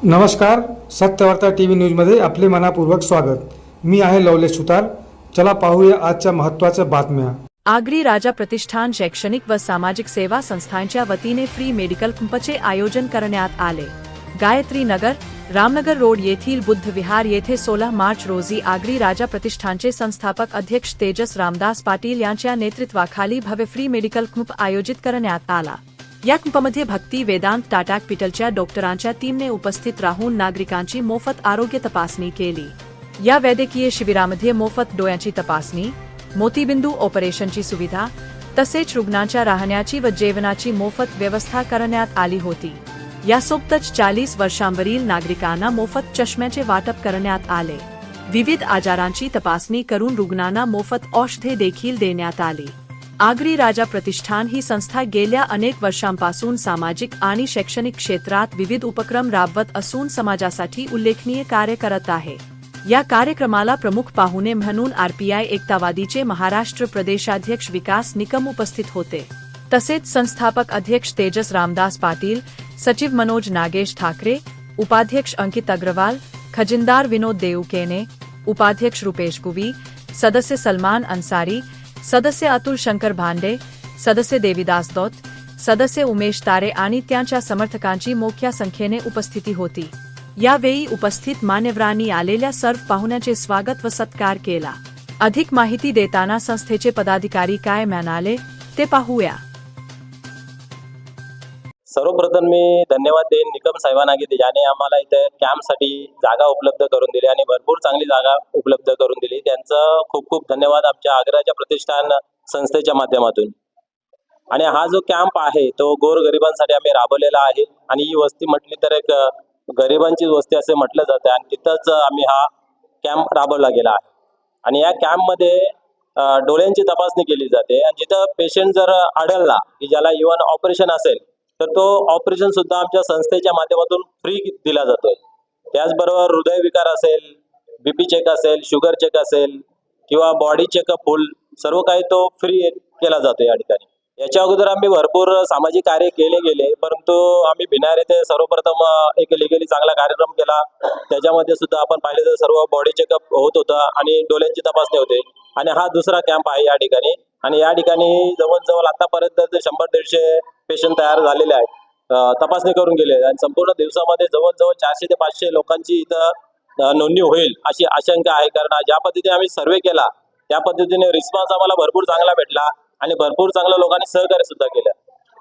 नमस्कार, सत्यवार्ता टीव्ही न्यूजमध्ये आपले मनापूर्वक स्वागत। मी आहे लवलेश सुतार। चला पाहूया आजच्या महत्त्वाच्या बातम्या। आगरी राजा प्रतिष्ठान शैक्षणिक व सामाजिक सेवा संस्थांच्या वतीने फ्री मेडिकल कॅम्पचे आयोजन करण्यात आले। गायत्री नगर, रामनगर रोड येथील बुद्ध विहार येथे 16 मार्च रोजी आगरी राजा प्रतिष्ठानचे संस्थापक अध्यक्ष तेजस रामदास पाटील यांच्या नेतृत्वाखाली भव्य फ्री मेडिकल कॅम्प आयोजित करण्यात आला। या कॅम्पमध्ये भक्ती वेदांत टाटा हॉस्पिटलच्या डॉक्टरांच्या टीमने उपस्थित राहून नागरिकांची मोफत आरोग्य तपासणी केली। या वैद्यकीय शिबिरामध्ये मोफत डोळ्यांची तपासणी, मोतीबिंदू ऑपरेशनची सुविधा तसेच रुग्णांच्या राहण्याची व जेवणाची मोफत व्यवस्था करण्यात आली होती। यासोबतच 40 वर्षांवरील नागरिकांना मोफत चष्म्याचे वाटप करण्यात आले। विविध आजारांची तपासणी करून रुग्णांना मोफत औषधे देखील देण्यात आली। आगरी राजा प्रतिष्ठान ही संस्था गेल्या अनेक वर्षांपासून सामाजिक आणि शैक्षणिक क्षेत्रात विविध उपक्रम राबवत असून समाजासाठी उल्लेखनीय कार्य करत आहे। या कार्यक्रमाला प्रमुख पाहुणे म्हणून आरपीआय एकतावादीचे महाराष्ट्र प्रदेशाध्यक्ष विकास निकम उपस्थित होते। तसेच संस्थापक अध्यक्ष तेजस रामदास पाटील, सचिव मनोज नागेश ठाकरे, उपाध्यक्ष अंकित अग्रवाल, खजिनदार विनोद देवकेने, उपाध्यक्ष रुपेश गुवी, सदस्य सलमान अंसारी, सदस्य अतुल शंकर भांडे, सदस्य देवीदास दौत, सदस्य उमेश तारे आणि त्यांच्या समर्थकांची मोठ्या संख्येने उपस्थिती होती। यावेळी उपस्थित मान्यवरांनी आलेल्या सर्व पाहुण्यांचे स्वागत व सत्कार केला। अधिक माहिती देताना संस्थेचे पदाधिकारी काय म्हणाले ते पाहूया। सर्वप्रथम मी धन्यवाद देईन निकम साहेबांना की ज्याने आम्हाला इथे कॅम्पसाठी जागा उपलब्ध करून दिली आणि भरपूर चांगली जागा उपलब्ध करून दिली। त्यांचं खूप खूप धन्यवाद आमच्या आग्राच्या प्रतिष्ठान संस्थेच्या माध्यमातून। आणि हा जो कॅम्प आहे तो गोरगरिबांसाठी आम्ही राबवलेला आहे आणि ही वस्ती म्हटली तर एक गरिबांची वस्ती असे म्हटलं जातं आणि तिथंच आम्ही हा कॅम्प राबवला गेला आहे। आणि या कॅम्पमध्ये डोळ्यांची तपासणी केली जाते आणि जिथं पेशंट जर आढळला की ज्याला इव्हन ऑपरेशन असेल तर तो ऑपरेशन सुद्धा आमच्या संस्थेच्या माध्यमातून फ्री दिला जातोय। त्याचबरोबर हृदयविकार असेल, बीपी चेक असेल, शुगर चेक असेल किंवा बॉडी चेकअप फुल सर्व काही तो फ्री केला जातो या ठिकाणी। याच्या अगोदर आम्ही भरपूर सामाजिक कार्य केले गेले, परंतु आम्ही भिनार येथे सर्वप्रथम एक लिगली चांगला कार्यक्रम केला। त्याच्यामध्ये सुद्धा आपण पाहिले तर सर्व बॉडी चेकअप होत होतं आणि डोळ्यांची तपासणी होते आणि हा दुसरा कॅम्प आहे या ठिकाणी। आणि या ठिकाणी जवळजवळ आतापर्यंत 100-150 पेशंट तयार झालेले आहेत, तपासणी करून गेले आणि संपूर्ण दिवसामध्ये जवळजवळ 400 ते 500 लोकांची इथं नोंदणी होईल अशी आशंका आहे। कारण ज्या पद्धतीने आम्ही सर्वे केला त्या पद्धतीने रिस्पॉन्स आम्हाला भरपूर चांगला भेटला आणि भरपूर चांगल्या लोकांनी सहकार्य सुद्धा केलं।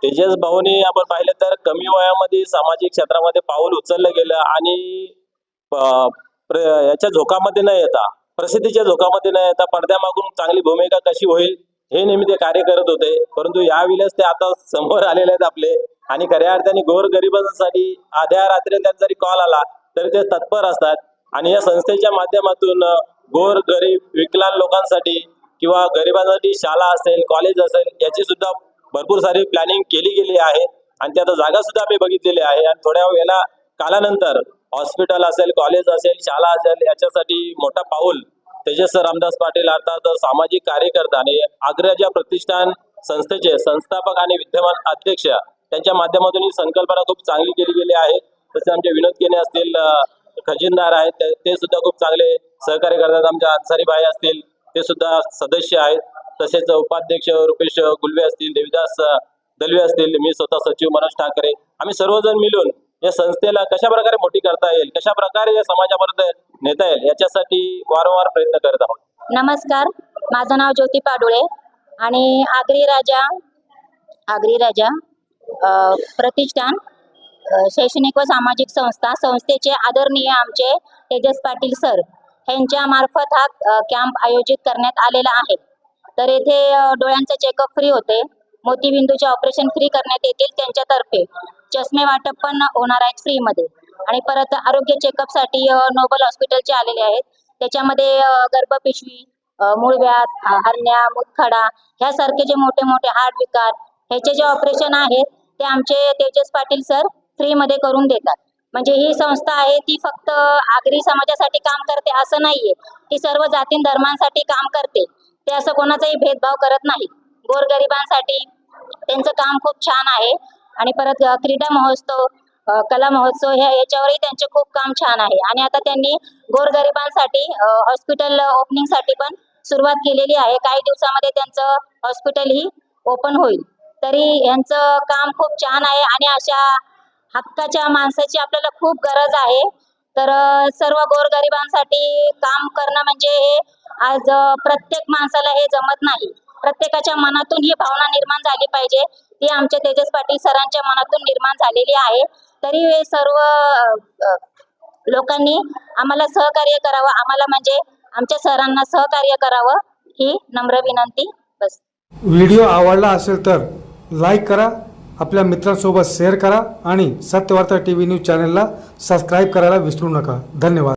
तेजस भाऊनी आपण पाहिलं तर कमी वयामध्ये सामाजिक क्षेत्रामध्ये पाऊल उचललं गेलं आणि याच्या झोकामध्ये न येता, प्रसिद्धीच्या झोकामध्ये न येता पडद्यामागून चांगली भूमिका कशी होईल हे नेहमी ते कार्य करत होते। परंतु यावेळेस ते आता समोर आलेले आहेत आपले आणि खऱ्या अर्थाने गोरगरिबांसाठी आध्या रात्री त्यांचा जरी कॉल आला तरी ते तत्पर असतात। आणि या संस्थेच्या माध्यमातून गोरगरीब विकलांग लोकांसाठी किंवा गरिबांसाठी शाळा असेल, कॉलेज असेल याची सुद्धा भरपूर सारी प्लॅनिंग केली गेली आहे आणि त्यात जागा सुद्धा आम्ही बघितलेली आहे। आणि थोड्या वेळेला कालानंतर हॉस्पिटल असेल, कॉलेज असेल, शाळा असेल याच्यासाठी मोठा पाऊल तेजस रामदास पाटील अर्थात सामाजिक कार्यकर्ता आणि आग्राच्या प्रतिष्ठान संस्थेचे संस्थापक आणि विद्यमान अध्यक्ष त्यांच्या माध्यमातून ही संकल्पना खूप चांगली केली गेली आहे। तसे आमचे विनोद केने असतील, खजिनदार आहेत ते सुद्धा खूप चांगले सहकार्य करतात। आमच्या अन्सारी भाई असतील ते सुद्धा सदस्य आहेत। तसेच उपाध्यक्ष रुपेश गुलवे असतील, देवीदास दलवे असतील, मी स्वतः सचिव मनोज ठाकरे, आम्ही सर्वजण मिळून या संस्थेला कशा प्रकारे मोठी करता येईल, कशा प्रकारे या समाजापर्यंत नेता येईल याच्यासाठी वारंवार प्रयत्न करत आहोत। नमस्कार, माझं नाव ज्योती पाडुळे आणि आगरी राजा प्रतिष्ठान शैक्षणिक व सामाजिक संस्थेचे आदरणीय आमचे तेजस पाटील सर यांच्या मार्फत हा कॅम्प आयोजित करण्यात आलेला आहे। तर येथे डोळ्यांचे चेकअप फ्री होते, मोतीबिंदूचे ऑपरेशन फ्री करण्यात येतील त्यांच्यातर्फे, चष्मे वाटप पण होणार आहेत फ्रीमध्ये आणि परत आरोग्य चेकअपसाठी नोबल हॉस्पिटलचे आलेले आहेत। त्याच्यामध्ये गर्भपिशवी, मूळव्याध, हरण्या, मूतखडा ह्यासारखे जे मोठे मोठे हार्ट विकार ह्याचे जे ऑपरेशन आहेत ते आमचे तेजस पाटील सर फ्रीमध्ये करून देतात। म्हणजे ही संस्था आहे ती फक्त आगरी समाजासाठी काम करते असं नाहीये, ती सर्व जाती धर्मांसाठी काम करते। ते असं कोणाचाही भेदभाव करत नाही। गोरगरिबांसाठी त्यांचं काम खूप छान आहे। आणि परत क्रीडा महोत्सव कला महोत्सव याच्यावरही त्यांचे खूप काम छान आहे. आणि आता त्यांनी गोरगरिबांसाठी हॉस्पिटल ओपनिंगसाठी पण सुरुवात केलेली आहे. काही दिवसामध्ये त्यांचं हॉस्पिटलही ओपन होईल. तरी यांचं काम खूप छान आहे आणि अशा हक्काच्या माणसाची आपल्याला खूप गरज आहे. तर सर्व गोरगरिबांसाठी काम करणं म्हणजे हे आज प्रत्येक माणसाला हे जमत नाही. प्रत्येकाच्या मनातून ही भावना निर्माण झाली पाहिजे. ती आमच्या तेजस पाटील सरांच्या मनातून निर्माण झालेली आहे. तरी हे सर्व लोकांनी आम्हाला सहकार्य करावं, आम्हाला म्हणजे आमच्या सरांना सहकार्य करावं ही नम्र विनंती. बस. व्हिडिओ आवडला असेल तर लाईक करा, आपल्या मित्रांसोबत शेअर करा आणि सत्यवार्ता TV न्यूज चॅनलला सबस्क्राईब करायला विसरू नका. धन्यवाद.